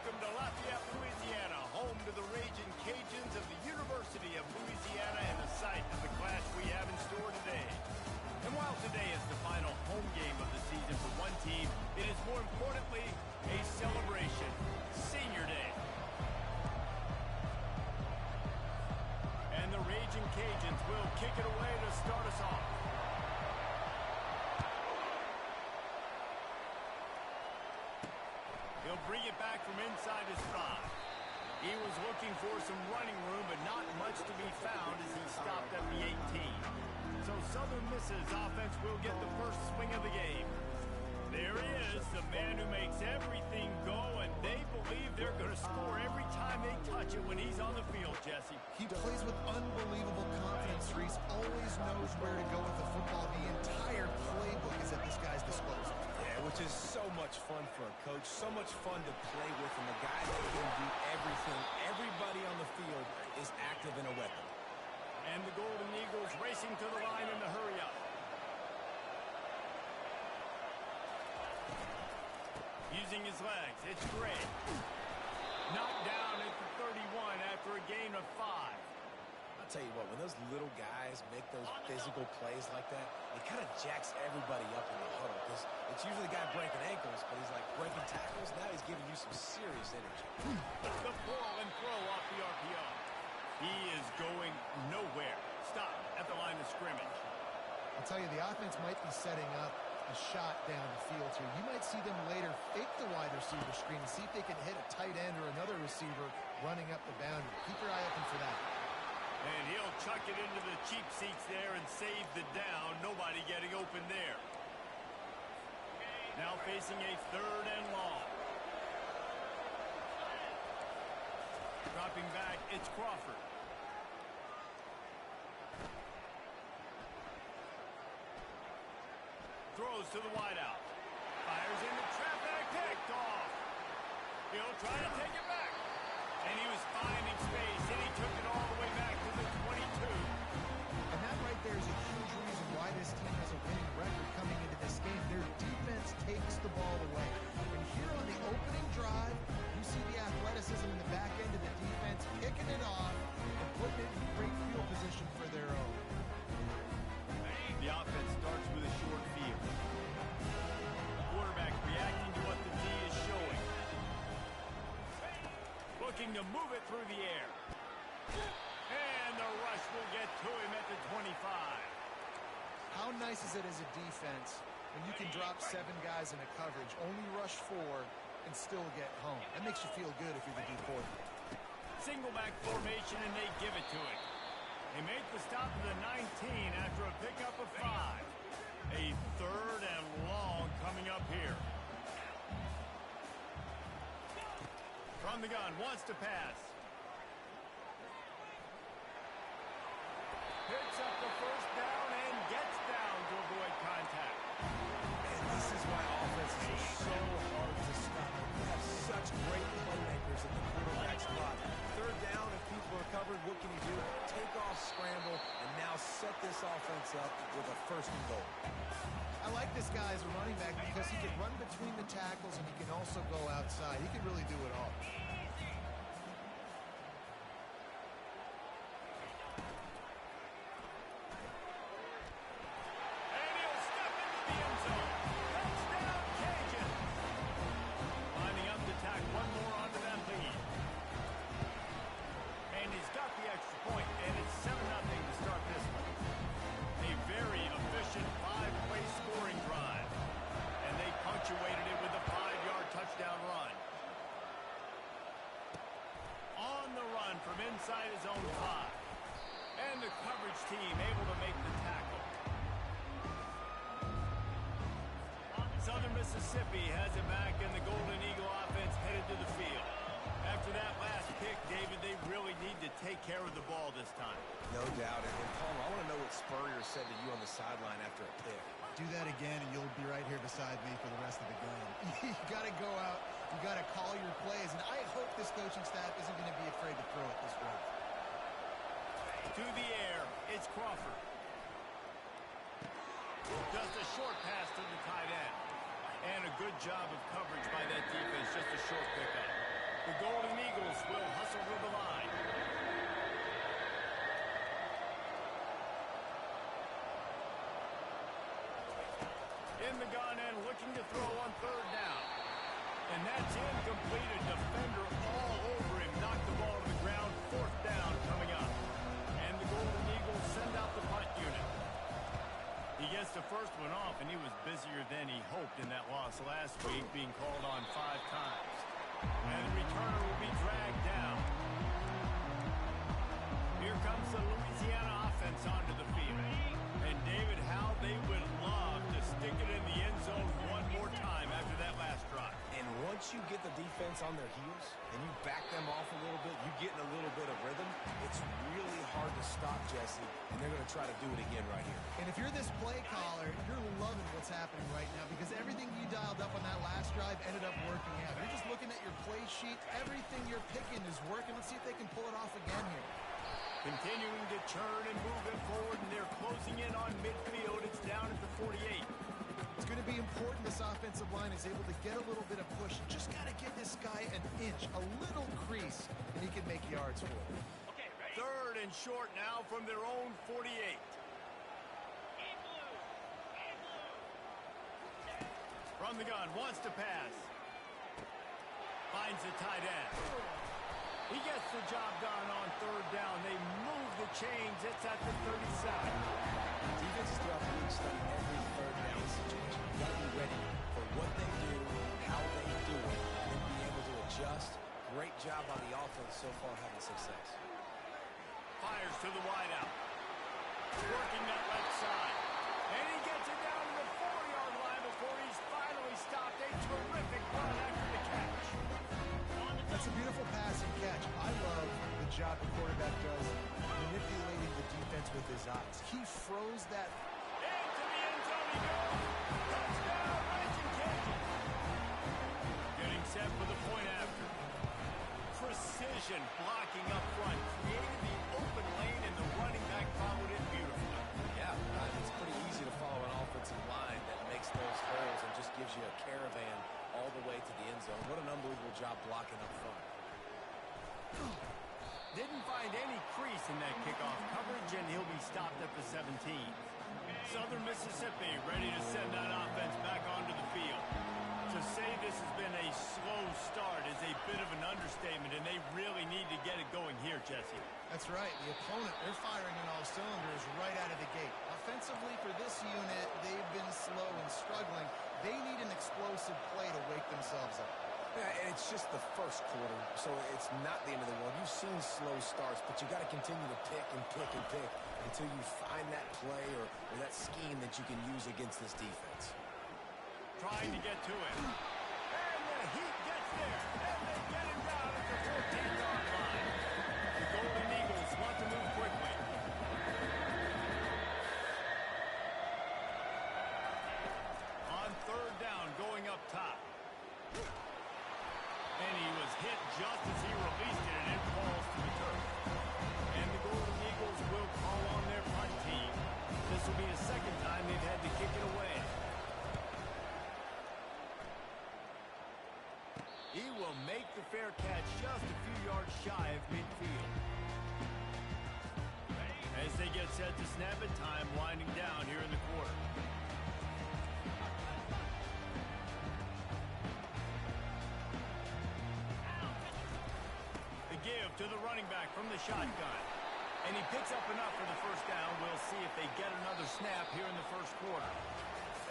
welcome to Lafayette, Louisiana, home to the Raging Cajuns of the University of Louisiana and the site of the clash we have in store today. And while today is the final home game of the season for one team, it is more importantly a celebration, Senior Day. And the Raging Cajuns will kick it away to start us off. He'll bring it back from inside his 5. He was looking for some running room, but not much to be found as he stopped at the 18. So Southern Miss's offense will get the first swing of the game. There he is, the man who makes everything go, and they believe they're going to score every time they touch it when he's on the field, Jesse. He plays with unbelievable confidence, Reese. Always knows where to go with the football. The entire playbook is at this guy's disposal. Yeah, which is so much fun for a coach, so much fun to play with, and the guy that can do everything. Everybody on the field is active in a weapon. And the Golden Eagles racing to the line in the hurry-up. Using his legs, it's Gray. Knocked down at the 31 after a gain of 5. I'll tell you what, when those little guys make those physical plays like that, it kind of jacks everybody up in the huddle, because it's usually the guy breaking ankles, but he's like breaking tackles. Now he's giving you some serious energy. The pull and throw off the RPO. He is going nowhere. Stop at the line of scrimmage. I'll tell you, the offense might be setting up a shot down the field here. You might see them later fake the wide receiver screen and see if they can hit a tight end or another receiver running up the boundary. Keep your eye open for that. And he'll chuck it into the cheap seats there and save the down. Nobody getting open there. Now facing a 3rd and long. Dropping back, it's Crawford. Throws to the wideout. Fires into traffic, picked off. He'll try to take it back. And he was finding space, and he took it all the way back to the 22. And that right there is a huge reason why this team has a winning record coming into this game. Their defense takes the ball away. And here on the opening drive, you see the athleticism in the back end of the defense picking it off and putting it in great field position for their own. The offense starts with a short field. The quarterback reacting to what the D is showing. Looking to move it through the air. And the rush will get to him at the 25. How nice is it as a defense when you can drop 7 guys in a coverage, only rush 4, and still get home? That makes you feel good if you're the D coordinator. Single back formation, and they give it to him. They make the stop to the 19 after a pickup of 5. A 3rd and long coming up here. From the gun, wants to pass. Picks up the 1st down and gets down to avoid contact. And this is why offenses are so hard to stop. You have such great playmakers at the quarterback spot. 3rd down, if people are covered, what can you do? Take off, scramble, and now set this offense up with a 1st and goal. I like this guy as a running back because he can run between the tackles and he can also go outside. He can really do it all. And he'll step into the end zone. Touchdown, Cajun. Lining up to tack one more onto that lead. And he's got the extra point, and it's 7-0 to start this one. A very efficient 5-play scoring drive. And they punctuated it with a 5-yard touchdown run. On the run from inside his own 5. And the coverage team able to make the tackle. Southern Mississippi has it back, and the Golden Eagle offense headed to the field. After that last pick, David, they really need to take care of the ball this time. No doubt. And Palmer, I want to know what Spurrier said to you on the sideline after a pick. Do that again, and you'll be right here beside me for the rest of the game. You got to go out. You got to call your plays, and I hope this coaching staff isn't going to be afraid to throw it this way. To the air, it's Crawford. Just a short pass to the tight end. And a good job of coverage by that defense, just a short pickup. The Golden Eagles will hustle to the line. In the gun and looking to throw on third down. And that's incomplete. A defender all over him. Knocked the ball to the ground. Fourth down coming up. And the Golden Eagles send out the punt unit. He gets the first one off, and he was busier than he hoped in that loss last week, being called on 5 times. And the returner will be dragged down. Here comes the Louisiana offense onto the field. And David, how they would love to stick it in the end zone one more time after that last drive. And once you get the defense on their heels and you back them off a little bit, you get in a little bit of rhythm, it's really hard to stop, Jesse, and they're going to try to do it again right here. And if you're this play caller, you're loving what's happening right now because everything you dialed up on that last drive ended up working out. You're just looking at your play sheet. Everything you're picking is working. Let's see if they can pull it off again here. Continuing to churn and move it forward, and they're closing in on midfield. It's down at the 48. It's going to be important this offensive line is able to get a little bit of push. Just got to give this guy an inch, a little crease, and he can make yards for it. Okay, ready? Third and short now from their own 48. From the gun, wants to pass. Finds the tight end. He gets the job done on third down. They move the chains. It's at the 37. Defenses throughout the league study every third down situation. You got to be ready for what they do, how they do it, and be able to adjust. Great job by the offense so far having success. Fires to the wideout. Working that left side. And he gets it down to the 4-yard line before he's finally stopped. A terrific run after the catch. That's a beautiful pass and catch. I love the job the quarterback does manipulating the defense with his eyes. He froze that. Into the end zone he goes. Touchdown, Reggie Canty. Getting set for the point after. Precision blocking up front. Created the open lane, and the running back followed it beautifully. Yeah, it's pretty easy to follow an offensive line that makes those holes and just gives you a caravan all the way to the end zone. What an unbelievable job blocking up front. Didn't find any crease in that kickoff coverage, and he'll be stopped at the 17. Southern Mississippi ready to send that offense back onto the field. To say this has been a slow start is a bit of an understatement, and they really need to get it going here, Jesse. That's right. The opponent, they're firing on all cylinders right out of the gate. Offensively for this unit, they've been slow and struggling. They need an explosive play to wake themselves up. Yeah, and it's just the first quarter, so it's not the end of the world. You've seen slow starts, but you got to continue to pick and pick and pick until you find that play or that scheme that you can use against this defense. Trying to get to it. And the Heat gets there. And they get him down at the 14-yard line. The Golden Eagles want to move quickly. On third down, going up top. And he was hit just as he released it, and it falls to the turf. And the Golden Eagles will call on their punt team. This will be the second time they've had to kick it away. He will make the fair catch just a few yards shy of midfield. As they get set to snap it, time winding down here in the quarter. The give to the running back from the shotgun. And he picks up enough for the first down. We'll see if they get another snap here in the first quarter.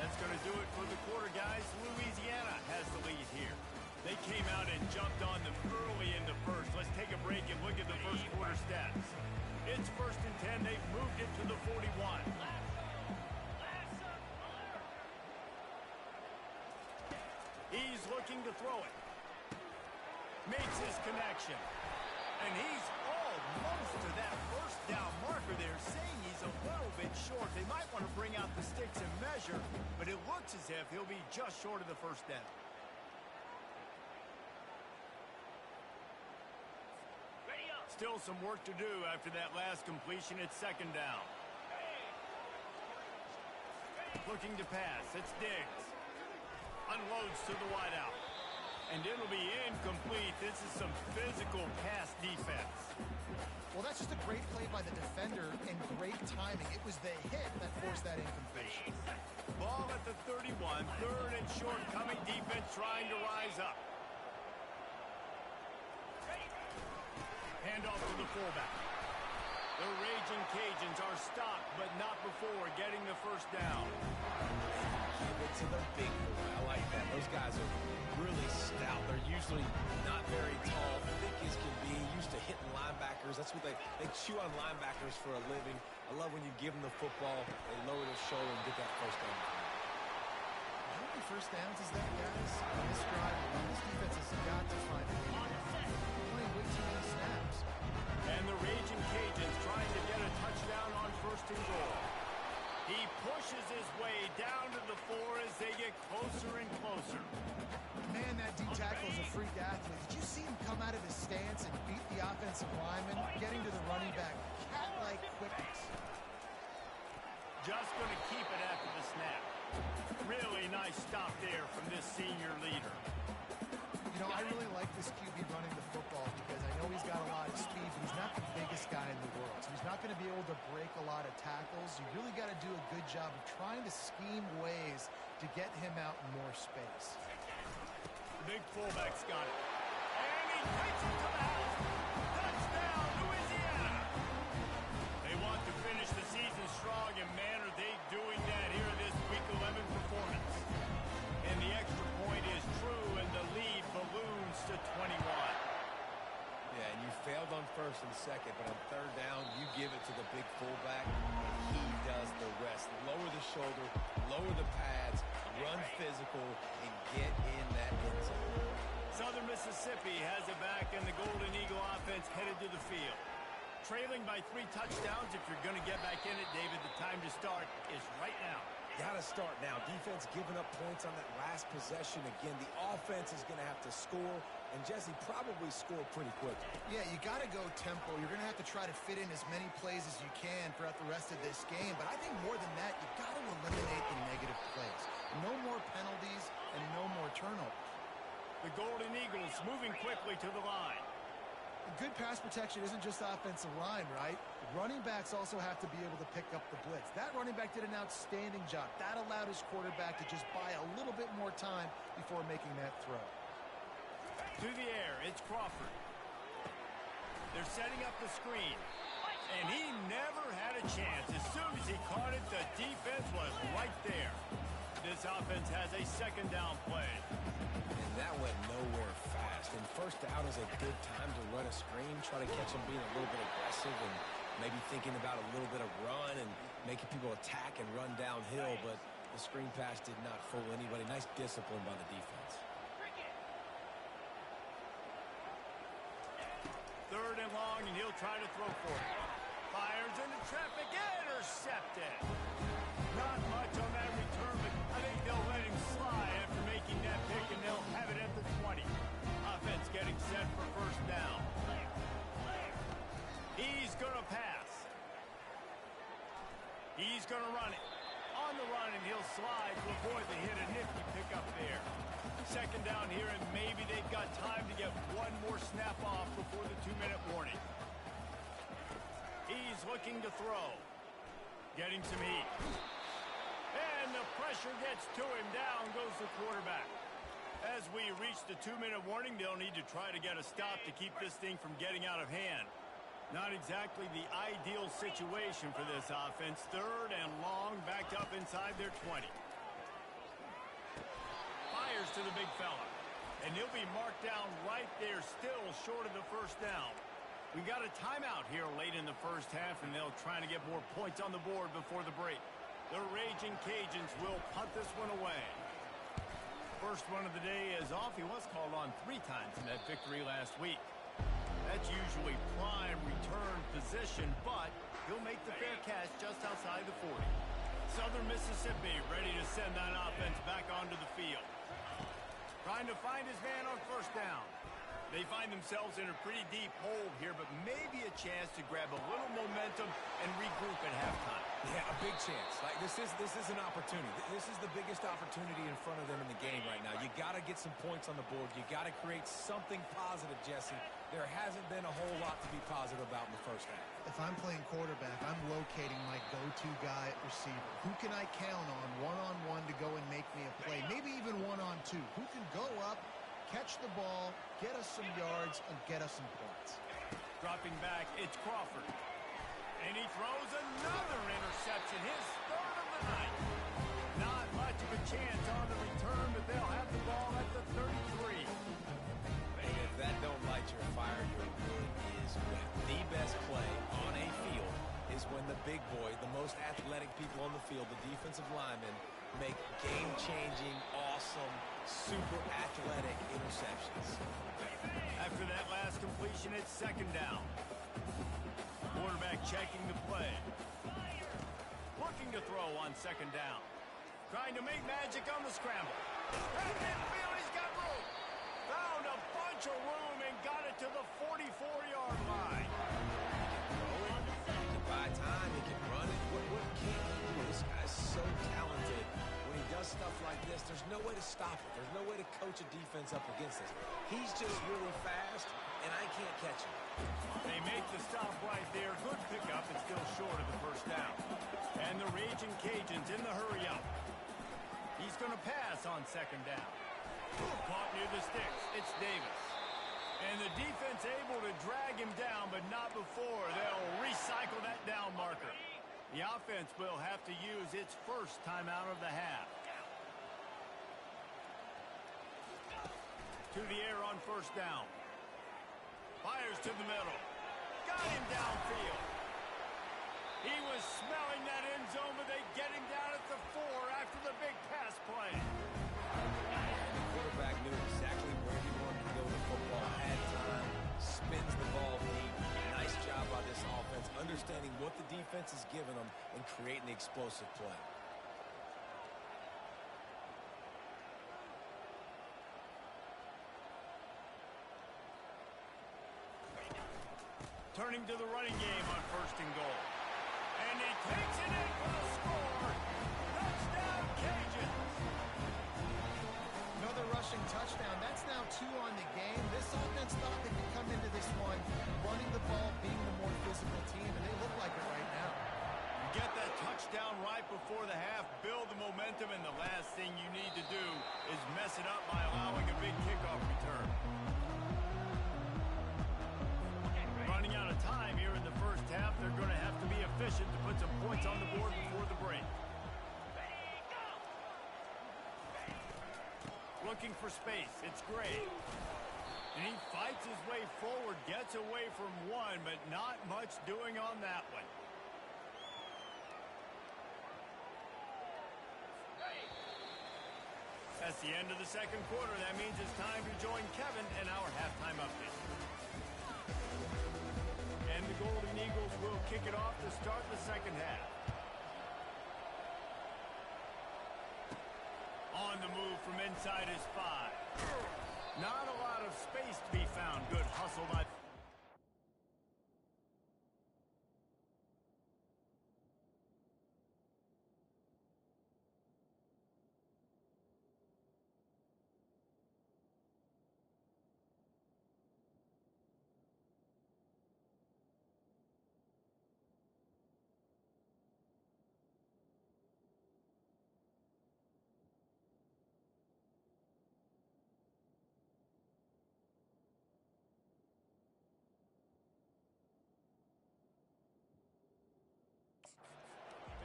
That's going to do it for the quarter, guys. Louisiana has the lead here. They came out and jumped on them early in the first. Let's take a break and look at the first quarter stats. It's 1st and 10. They've moved it to the 41. He's looking to throw it. Makes his connection. And he's almost to that first down marker there, saying he's a little bit short. They might want to bring out the sticks and measure, but it looks as if he'll be just short of the first down. Still some work to do after that last completion. It's 2nd down. Looking to pass. It's Diggs. Unloads to the wideout. And it'll be incomplete. This is some physical pass defense. Well, that's just a great play by the defender and great timing. It was the hit that forced that incompletion. Ball at the 31, third and short, coming defense trying to rise up. Handoff to the fullback. The Raging Cajuns are stopped, but not before getting the first down. Give it to the big boy. I like that. Those guys are really stout. They're usually not very tall, thick as can be, used to hitting linebackers. That's what they chew on linebackers for a living. I love when you give them the football, they lower their shoulder and get that first down. How many first downs is that, guys? On this drive, this defense has got to find a way. Playing way too many snaps. And the Raging Cajuns trying to get a touchdown on first and goal. He pushes his way down to the floor as they get closer and closer. Man, that D tackle is a freak athlete. Did you see him come out of his stance and beat the offensive lineman, getting to the running back? Cat-like quickness. Just going to keep it after the snap. Really nice stop there from this senior leader. You know, I really like this QB running the football because I know he's got a lot of speed, but he's not the biggest guy in the world. So he's not going to be able to break a lot of tackles. You really got to do a good job of trying to scheme ways to get him out in more space. The big fullback's got it. And he takes it to the house. Touchdown, Louisiana. They want to finish the season strong, and man, are they doing that here in this Week 11 performance. And the extra point is true, and the lead balloons to 21. Yeah, and you failed on first and second, but on third down, you give it to the big fullback, and he does the rest. Lower the shoulder, lower the pads, run physical, and get in that end zone. Southern Mississippi has it back, and the Golden Eagle offense headed to the field. Trailing by 3 touchdowns. If you're going to get back in it, David, the time to start is right now. Got to start now. Defense giving up points on that last possession. Again, the offense is going to have to score, and Jesse probably score pretty quickly. Yeah, you got to go tempo. You're going to have to try to fit in as many plays as you can throughout the rest of this game. But I think more than that, you got to eliminate the negative plays. No more penalties and no more turnovers. The Golden Eagles moving quickly to the line. Good pass protection isn't just offensive line, right? Running backs also have to be able to pick up the blitz. That running back did an outstanding job. That allowed his quarterback to just buy a little bit more time before making that throw. To the air, it's Crawford. They're setting up the screen. And he never had a chance. As soon as he caught it, the defense was right there. This offense has a second down play. And that went nowhere fast. And first out is a good time to run a screen, try to catch him being a little bit aggressive and maybe thinking about a little bit of run and making people attack and run downhill. But the screen pass did not fool anybody. Nice discipline by the defense. Third and long, and he'll try to throw for it. Fires into traffic, intercepted. Not much on that return, but I think they'll let him slide after making that pick, and they'll have it at the 20. Offense getting set for first down. He's going to pass. He's going to run it. On the run, and he'll slide to avoid the hit. A nifty pickup there. Second down here, and maybe they've got time to get one more snap off before the 2-minute warning. He's looking to throw. Getting some heat. And the pressure gets to him. Down goes the quarterback. As we reach the 2-minute warning, they'll need to try to get a stop to keep this thing from getting out of hand. Not exactly the ideal situation for this offense. Third and long, backed up inside their 20. Fires to the big fella. And he'll be marked down right there, still short of the first down. We got a timeout here late in the first half, and they'll try to get more points on the board before the break. The Raging Cajuns will punt this one away. First one of the day is off. He was called on 3 times in that victory last week. That's usually prime return position, but he'll make the fair catch just outside the 40. Southern Mississippi ready to send that offense back onto the field. Trying to find his man on first down. They find themselves in a pretty deep hole here, but maybe a a chance to grab a little momentum and regroup at halftime. Yeah, a big chance. Like this is an opportunity. This is the biggest opportunity in front of them in the game right now. You got to get some points on the board. You got to create something positive, Jesse. There hasn't been a whole lot to be positive about in the first half. If I'm playing quarterback, I'm locating my go-to guy at receiver. Who can I count on one-on-one to go and make me a play? Maybe even one-on-two. Who can go up, catch the ball, get us some yards, and get us some points? Dropping back, it's Crawford. And he throws another interception, his third of the night. Not much of a chance on the return, but they'll have the ball at the 33. And if that don't light your fire, your wood is wet. The best play on a field is when the big boy, the most athletic people on the field, the defensive linemen, make game-changing, awesome, super athletic interceptions. After that last completion, it's second down. Quarterback checking the play. Looking to throw on second down. Trying to make magic on the scramble. At midfield, he's got room. Found a bunch of room and got it to the 44-yard line. He can buy time, he can run it. What can't he do? This guy's so talented. When he does stuff like this, there's no way to stop it. There's no way to coach a defense up against this. He's just really fast, and I can't catch him. They make the stop right there. Good pickup and still short of the first down. And the Raging Cajuns in the hurry up. He's going to pass on second down. Caught near the sticks. It's Davis. And the defense able to drag him down, but not before. They'll recycle that down marker. The offense will have to use its first timeout of the half. To the air on first down. Fires to the middle. Got him downfield. He was smelling that end zone, but they get him down at the 4 after the big pass play. The quarterback knew exactly where he wanted to go with the football, had time, spins the ball deep. Nice job by this offense, understanding what the defense is giving them and creating the explosive play. Turning to the running game on first and goal. And he takes it in for the score. Touchdown, Cajuns. Another rushing touchdown. That's now 2 on the game. This offense thought they could come into this one running the ball, being the more physical team, and they look like it right now. You get that touchdown right before the half, build the momentum, and the last thing you need to do is mess it up by allowing a big kickoff return. Running out of time here in the first half. They're going to have to be efficient to put some points on the board before the break. Looking for space. It's Gray. And he fights his way forward, gets away from one, but not much doing on that one. That's the end of the second quarter. That means it's time to join Kevin in our halftime update. And the Golden Eagles will kick it off to start the second half. On the move from inside his 5. Not a lot of space to be found. Good hustle by...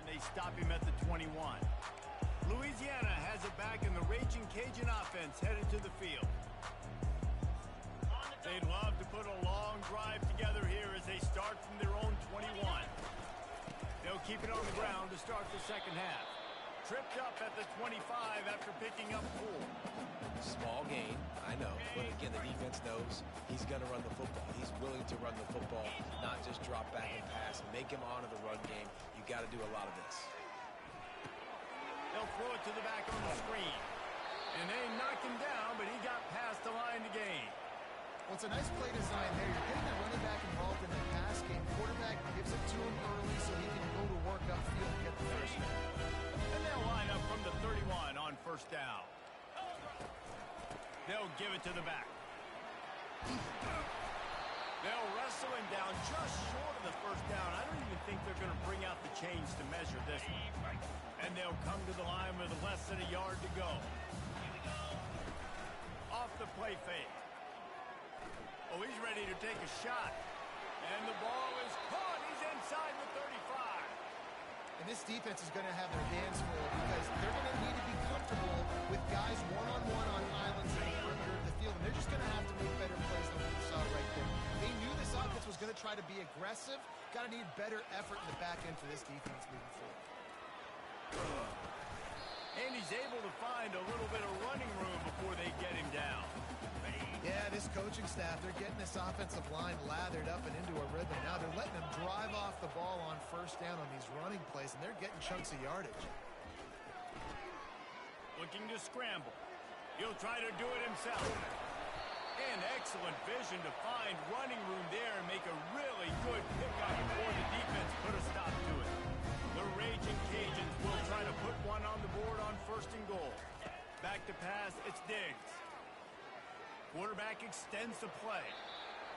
They stop him at the 21. Louisiana has it back, and the Raging Cajun offense headed to the field. They'd love to put a long drive together here as they start from their own 21. They'll keep it on the ground to start the second half. Tripped up at the 25 after picking up 4. Small gain, I know, but again, the defense knows he's going to run the football. He's willing to run the football, not just drop back and pass, make him honor the run game. You got to do a lot of this. They'll throw it to the back on the screen. And they knocked him down, but he got past the line to gain. Well, it's a nice play design there. You're getting that running back involved in the pass give it to the back. They'll wrestle him down just short of the first down. I don't even think they're going to bring out the chains to measure this one. And they'll come to the line with less than a yard to go. Off the play fake. Oh, he's ready to take a shot. And the ball is caught. He's inside the 35. And this defense is going to have their hands full because they're going to need to be comfortable with guys one-on-one on islands in the perimeter of the field. And they're just going to have to make better plays than what we saw right there. They knew this offense was going to try to be aggressive. Got to need better effort in the back end for this defense moving forward. And he's able to find a little bit of running room before they get him down. Yeah, this coaching staff, they're getting this offensive line lathered up and into a rhythm. Now they're letting them drive off the ball on first down on these running plays, and they're getting chunks of yardage. Looking to scramble. He'll try to do it himself. And excellent vision to find running room there and make a really good pickup before the defense put a stop to it. The Raging Cajuns will try to put one on the board on first and goal. Back to pass, it's Diggs. Quarterback extends the play.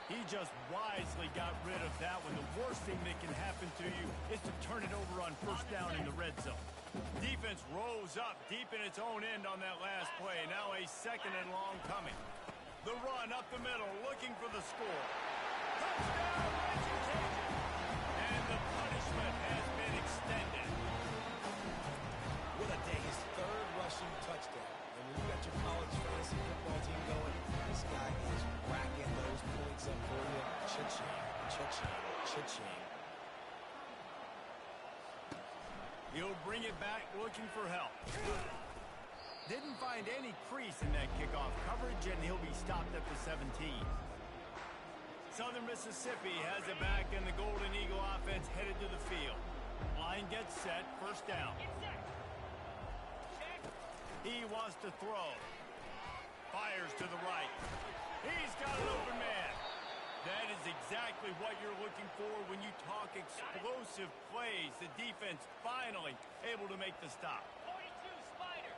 He just wisely got rid of that one. The worst thing that can happen to you is to turn it over on first down in the red zone. Defense rose up deep in its own end on that last play. Now a second and long coming. The run up the middle, looking for the score. Touchdown, Raging Cajun! And the punishment has been extended. What a day. His third rushing touchdown. And when you got your college fantasy football team going, this guy is racking those points up for you. Cha-ching, cha-ching, cha-ching. He'll bring it back looking for help. Didn't find any crease in that kickoff coverage, and he'll be stopped at the 17. Southern Mississippi has it back, and the Golden Eagle offense headed to the field. Line gets set, first down. He wants to throw. Fires to the right. He's got an open man. That is exactly what you're looking for when you talk explosive plays. The defense finally able to make the stop. 42 Spider.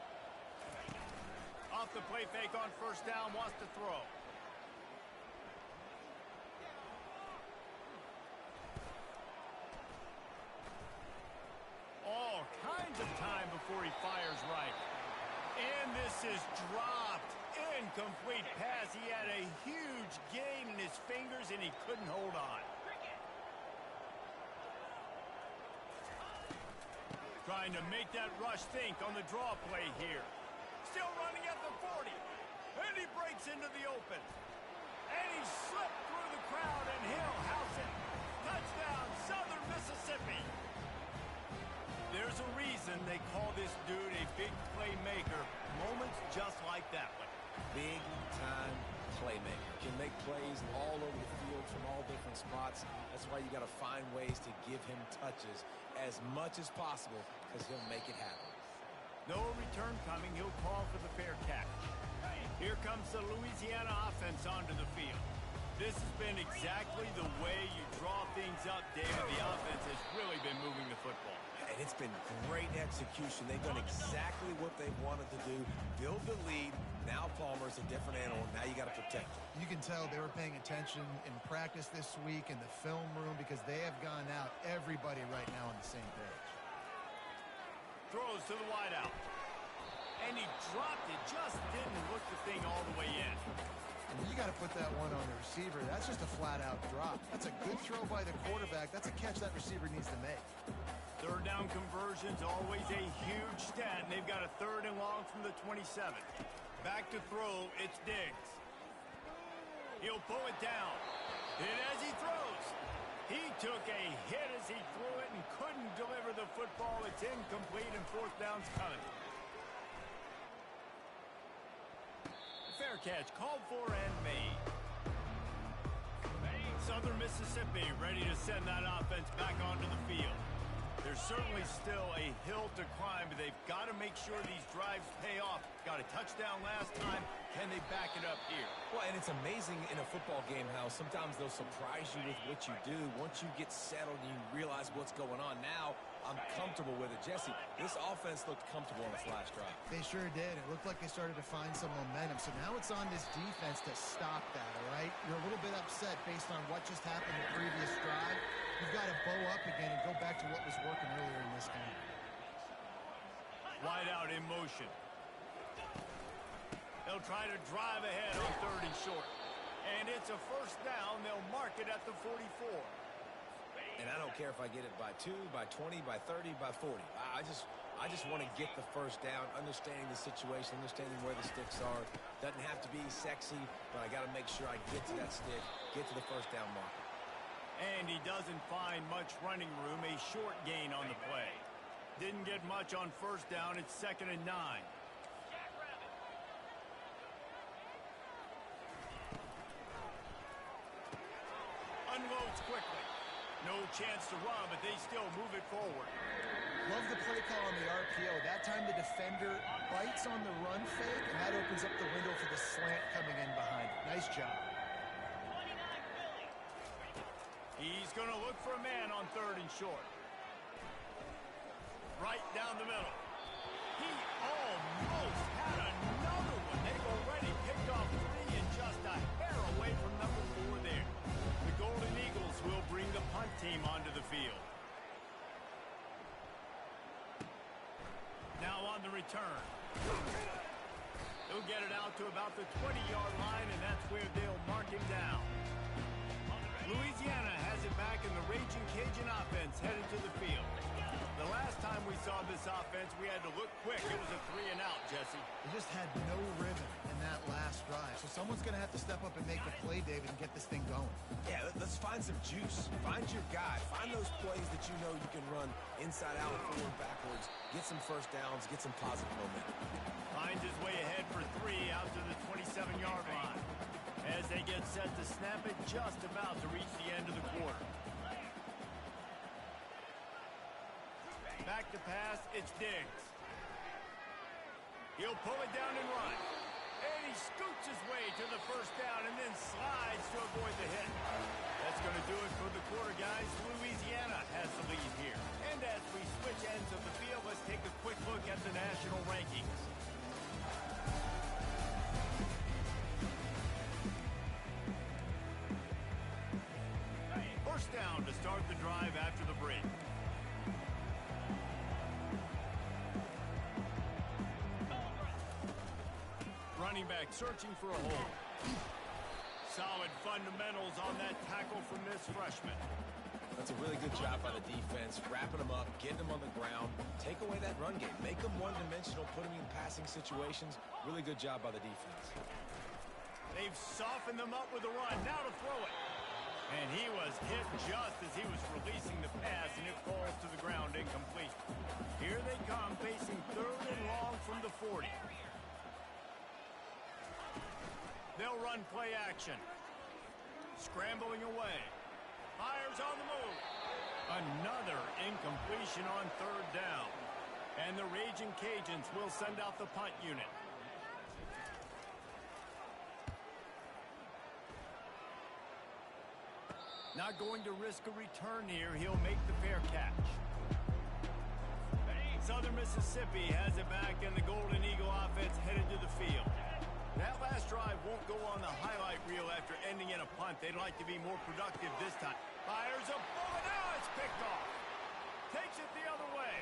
Off the play fake on first down, wants to throw. All kinds of time before he fires right. And this is dropped. Incomplete pass. He had a huge gain in his fingers, and he couldn't hold on. Trying to make that rush think on the draw play here. Still running at the 40. And he breaks into the open. And he slipped through the crowd, and he'll house it. Touchdown, Southern Mississippi. There's a reason they call this dude a big playmaker. Moments just like that one. Big-time playmaker. Can make plays all over the field from all different spots. That's why you got to find ways to give him touches as much as possible because he'll make it happen. No return coming. He'll call for the fair catch. Here comes the Louisiana offense onto the field. This has been exactly the way you draw things up, David. The offense has really been moving the football. And it's been great execution. They've done exactly what they wanted to do. Build the lead. Now Palmer's a different animal. Now you got to protect him. You can tell they were paying attention in practice this week in the film room because they have gone out, everybody right now on the same page. Throws to the wideout. And he dropped it. Just didn't hook the thing all the way in. And you got to put that one on the receiver. That's just a flat-out drop. That's a good throw by the quarterback. That's a catch that receiver needs to make. Third down conversions, always a huge stat. And they've got a third and long from the 27. Back to throw, it's Diggs. He'll pull it down. And as he throws, he took a hit as he threw it and couldn't deliver the football. It's incomplete and fourth down's coming. Fair catch called for and made. Southern Mississippi ready to send that offense back onto the field. There's certainly still a hill to climb, but they've got to make sure these drives pay off. Got a touchdown last time. Can they back it up here? Well, and it's amazing in a football game how sometimes they'll surprise you with what you do. Once you get settled and you realize what's going on, now I'm comfortable with it. Jesse, this offense looked comfortable on this last drive. They sure did. It looked like they started to find some momentum. So now it's on this defense to stop that, all right? You're a little bit upset based on what just happened the previous drive. You've got to bow up again and go back to what was working earlier in this game. Wide out in motion. They'll try to drive ahead on 3rd and short. And it's a first down. They'll mark it at the 44. And I don't care if I get it by 2, by 20, by 30, by 40. I just want to get the first down, understanding the situation, understanding where the sticks are. Doesn't have to be sexy, but I got to make sure I get to that stick, get to the first down mark. And he doesn't find much running room. A short gain on the play. Didn't get much on first down. It's 2nd and 9. Unloads quickly. No chance to run, but they still move it forward. Love the play call on the RPO. That time the defender bites on the run fake, and that opens up the window for the slant coming in behind it. Nice job. He's going to look for a man on 3rd and short. Right down the middle. He almost had another one. They've already picked off 3 and just a hair away from number 4 there. The Golden Eagles will bring the punt team onto the field. Now on the return. He'll get it out to about the 20-yard line, and that's where they'll mark him down. Louisiana has it back, and the Raging Cajun offense headed to the field. The last time we saw this offense, we had to look quick. It was a 3-and-out, Jesse. They just had no rhythm in that last drive. So someone's going to have to step up and make the play, David, and get this thing going. Yeah, let's find some juice. Find your guy. Find those plays that you know you can run inside out, forward, backwards. Get some first downs. Get some positive momentum. Finds his way ahead for 3 out to the 27-yard line. As they get set to snap it, just about to reach the end of the quarter. Back to pass, it's Diggs. He'll pull it down and run. And he scoots his way to the first down and then slides to avoid the hit. That's going to do it for the quarter, guys. Louisiana has the lead here. And as we switch ends of the field, let's take a quick look at the national rankings. First down to start the drive after the break. Running back searching for a hole. Solid fundamentals on that tackle from this freshman. That's a really good job by the defense, wrapping them up, getting them on the ground, take away that run game, make them one-dimensional, put them in passing situations. Really good job by the defense. They've softened them up with a run. Now to throw it. And he was hit just as he was releasing the pass, and it falls to the ground incomplete. Here they come, facing 3rd and long from the 40. They'll run play action. Scrambling away. Fires on the move. Another incompletion on 3rd down. And the Raging Cajuns will send out the punt unit. Not going to risk a return here. He'll make the fair catch. Southern Mississippi has it back, and the Golden Eagle offense headed to the field. That last drive won't go on the highlight reel after ending in a punt. They'd like to be more productive this time. Fires a bullet. Now it's picked off. Takes it the other way.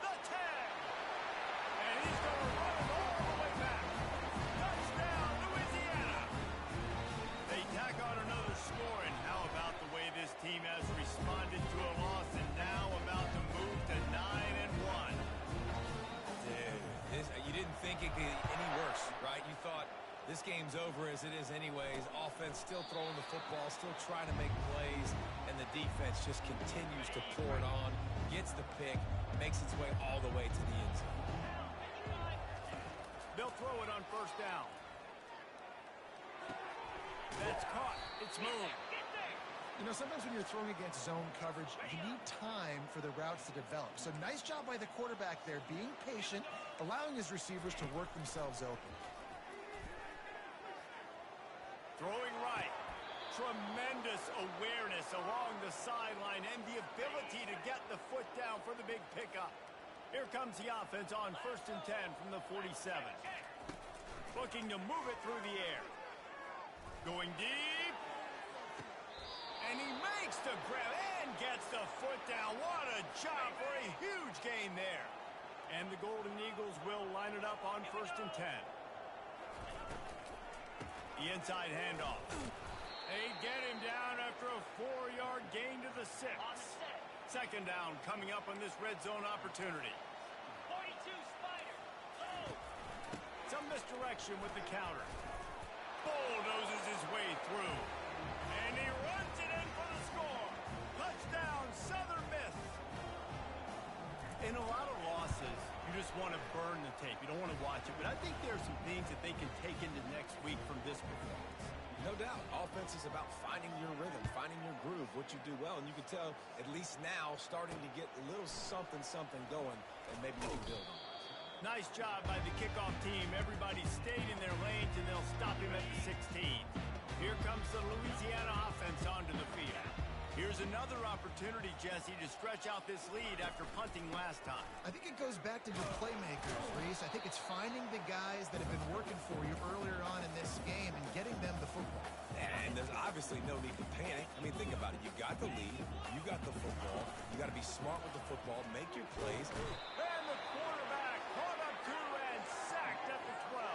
The 10. And he's going to run it all the way back. Touchdown, Louisiana. They tack on another score, and how about the way this team has responded to a loss and now about to move to 9-1. Dude, you didn't think it could get any worse, right? You thought this game's over as it is anyways. Offense still throwing the football, still trying to make plays, and the defense just continues to pour it on, gets the pick, makes its way all the way to the end zone. They'll throw it on first down. That's caught. It's moved. You know, sometimes when you're throwing against zone coverage, you need time for the routes to develop. So nice job by the quarterback there, being patient, allowing his receivers to work themselves open. Throwing right. Tremendous awareness along the sideline and the ability to get the foot down for the big pickup. Here comes the offense on 1st and 10 from the 47. Looking to move it through the air. Going deep. And he makes the grab and gets the foot down. What a job for a huge gain there. And the Golden Eagles will line it up on 1st and 10. The inside handoff. They get him down after a 4-yard gain to the 6. 2nd down coming up on this red zone opportunity. 42 Spider. Oh. Some misdirection with the counter. Bulldozes his way through. And he runs it in for the score. Touchdown, Southern Miss. In a lot of losses, you just want to burn the tape. You don't want to watch it. But I think there are some things that they can take into next week from this performance. No doubt. Offense is about finding your rhythm, finding your groove, what you do well. And you can tell, at least now, starting to get a little something going, and maybe you can build on it. Nice job by the kickoff team. Everybody stayed in their lanes, and they'll stop him at the 16. Here comes the Louisiana offense onto the field. Here's another opportunity, Jesse, to stretch out this lead after punting last time. I think it goes back to your playmakers, Reese. I think it's finding the guys that have been working for you earlier on in this game and getting them the football. And there's obviously no need to panic. I mean, think about it. You got the lead. You got the football. You got to be smart with the football, make your plays. And the quarterback caught up to and sacked at the 12.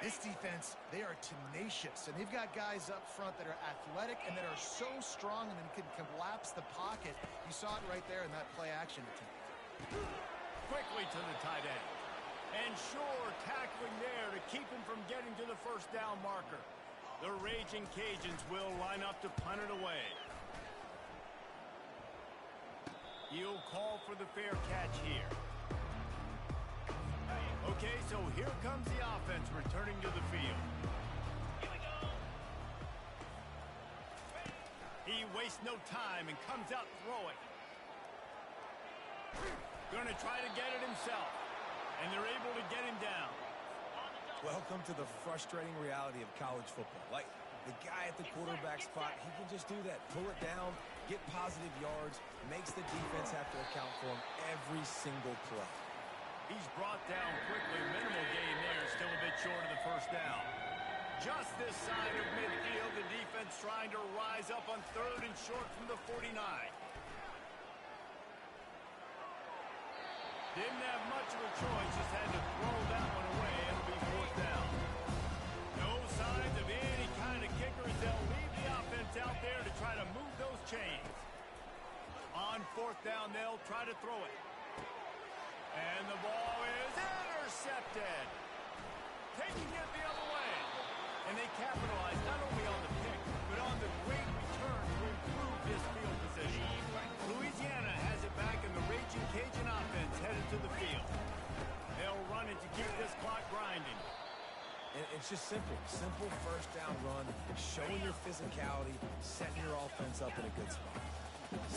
This defense, they are tenacious, and they've got guys up front that are athletic and that are so strong and then can collapse the pocket. You saw it right there in that play-action attempt. Quickly to the tight end. And Shore tackling there to keep him from getting to the 1st down marker. The Raging Cajuns will line up to punt it away. He'll call for the fair catch here. Okay, so here comes the offense returning to the field. Here we go. He wastes no time and comes out throwing. Gonna try to get it himself. And they're able to get him down. Welcome to the frustrating reality of college football. Like, the guy at the quarterback spot, he can just do that. Pull it down, get positive yards, makes the defense have to account for him every single play. He's brought down quickly. Minimal gain there. Still a bit short of the 1st down. Just this side of midfield, the defense trying to rise up on 3rd and short from the 49. Didn't have much of a choice. Just had to throw that one away. It'll be 4th down. No signs of any kind of kickers. They'll leave the offense out there to try to move those chains. On 4th down, they'll try to throw it. And the ball is intercepted. Taking it the other way. And they capitalize not only on the pick, but on the great return to improve this field position. Louisiana has it back, and the Raging Cajun offense headed to the field. They'll run it to keep this clock grinding. And it's just simple. Simple 1st down run, showing your physicality, setting your offense up in a good spot.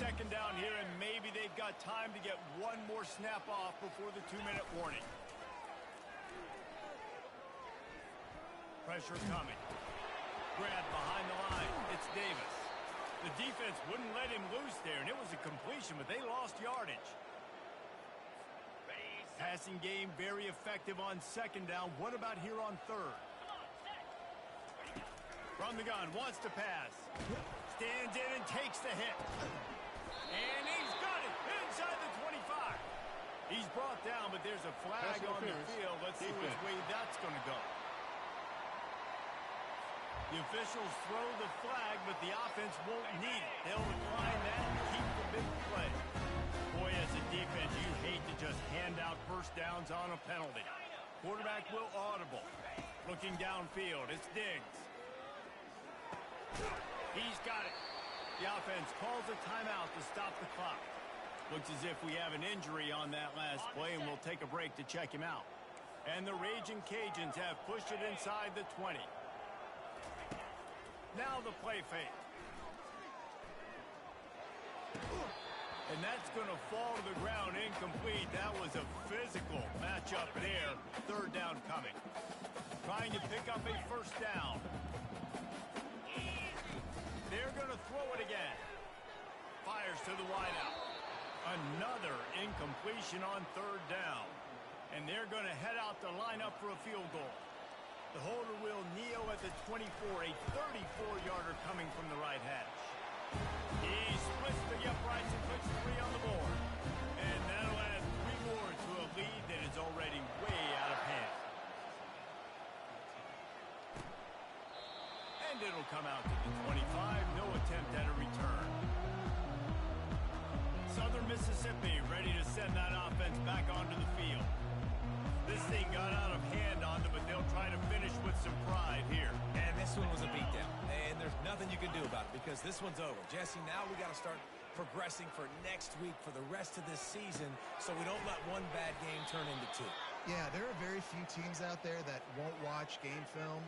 2nd down here, and maybe they've got time to get one more snap off before the 2-minute warning. Pressure coming. Grab behind the line. It's Davis. The defense wouldn't let him loose there, and it was a completion, but they lost yardage. Passing game very effective on 2nd down. What about here on 3rd? From the gun, wants to pass. Stands in and takes the hit. And he's got it inside the 25. He's brought down, but there's a flag on the field. Let's see which way that's going to go. The officials throw the flag, but the offense won't need it. They'll decline that and keep the big play. Boy, as a defense, you hate to just hand out 1st downs on a penalty. Quarterback will audible. Looking downfield, it's Diggs. He's got it. The offense calls a timeout to stop the clock. Looks as if we have an injury on that last play, and we'll take a break to check him out. And the Raging Cajuns have pushed it inside the 20. Now the play fake. And that's going to fall to the ground incomplete. That was a physical matchup there. Third down coming. Trying to pick up a first down. They're going to throw it again. Fires to the wideout. Another incompletion on third down. And they're going to head out to line up for a field goal. The holder will kneel at the 24, a 34-yarder coming from the right hash. He splits the uprights and puts 3 on the board. And that'll add 3 more to a lead that is already way out of hand. And it'll come out to the 25. No attempt at a return. Southern Mississippi ready to send that offense back onto the field. This thing got out of hand on them, but they'll try to finish with some pride here. And this one was a beatdown. And there's nothing you can do about it because this one's over. Jesse, now we got to start progressing for next week for the rest of this season so we don't let one bad game turn into 2. Yeah, there are very few teams out there that won't watch game film,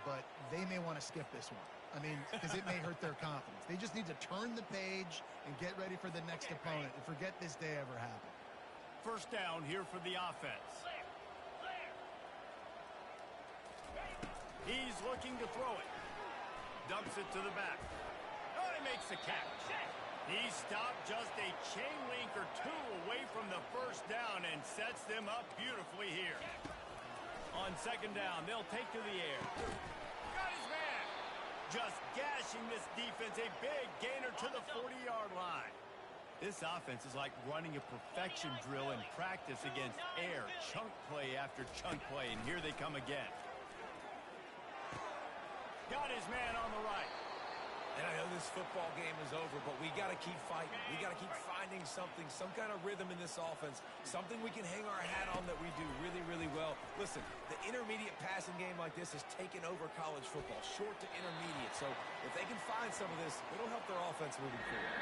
but they may want to skip this one. I mean, because it may hurt their confidence. They just need to turn the page and get ready for the next opponent and forget this day ever happened. First down here for the offense. He's looking to throw it. Dumps it to the back. Oh, he makes the catch. He stopped just a chain link or 2 away from the first down and sets them up beautifully here. On second down, they'll take to the air. Got his man. Just gashing this defense. A big gainer to the 40-yard line. This offense is like running a perfection drill in practice against air. Chunk play after chunk play, and here they come again. Got his man on the right. And I know this football game is over, but we got to keep fighting. We got to keep finding something, some kind of rhythm in this offense, something we can hang our hat on that we do really, really well. Listen, the intermediate passing game like this has taken over college football, short to intermediate. So if they can find some of this, it'll help their offense moving forward.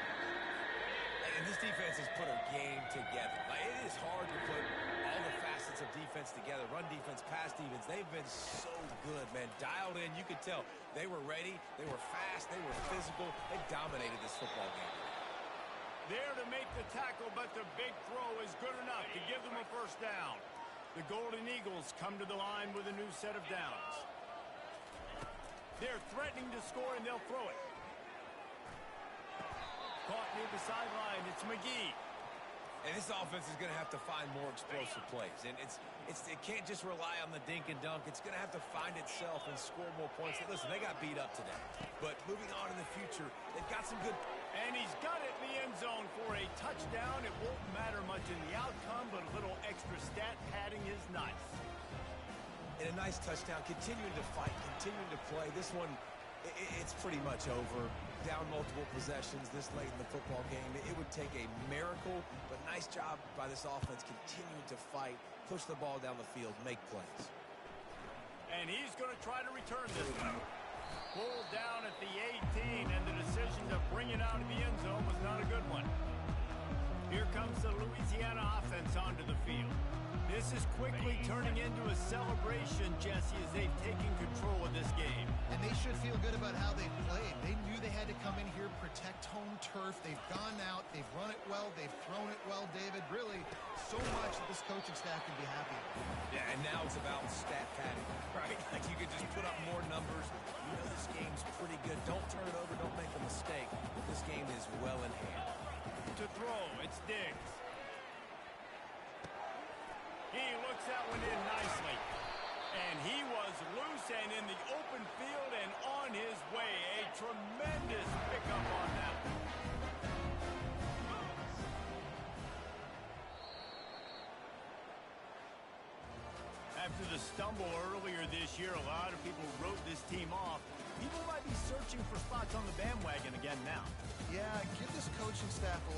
And this defense has put a game together. Like, it is hard to put all the facets of defense together. Run defense, pass defense. They've been so good, man. Dialed in. You could tell they were ready. They were fast. They were physical. They dominated this football game. There to make the tackle, but the big throw is good enough to give them a first down. The Golden Eagles come to the line with a new set of downs. They're threatening to score, and they'll throw it. Caught near the sideline. It's McGee. And this offense is going to have to find more explosive plays. And it can't just rely on the dink and dunk. It's going to have to find itself and score more points. Listen, they got beat up today. But moving on in the future, they've got some good... And he's got it in the end zone for a touchdown. It won't matter much in the outcome, but a little extra stat padding is nice. And a nice touchdown. Continuing to fight, continuing to play. This one, it's pretty much over. Down multiple possessions this late in the football game. It would take a miracle, but nice job by this offense continuing to fight, push the ball down the field, make plays. And he's going to try to return this one. Pulled down at the 18, and the decision to bring it out of the end zone was not a good one. Here comes the Louisiana offense onto the field. This is quickly turning into a celebration, Jesse, as they've taken control of this game. And they should feel good about how they played. They knew they had to come in here, protect home turf. They've gone out, they've run it well, they've thrown it well, David. Really, so much that this coaching staff can be happy with. Yeah, and now it's about stat padding, right? Like you could just put up more numbers. You know this game's pretty good. Don't turn it over, don't make a mistake. This game is well in hand. To throw, it's Diggs. He looks that one in nicely. And he was loose and in the open field and on his way. A tremendous pickup on that one. After the stumble earlier this year, a lot of people wrote this team off. People might be searching for spots on the bandwagon again now. Yeah, give this coaching staff a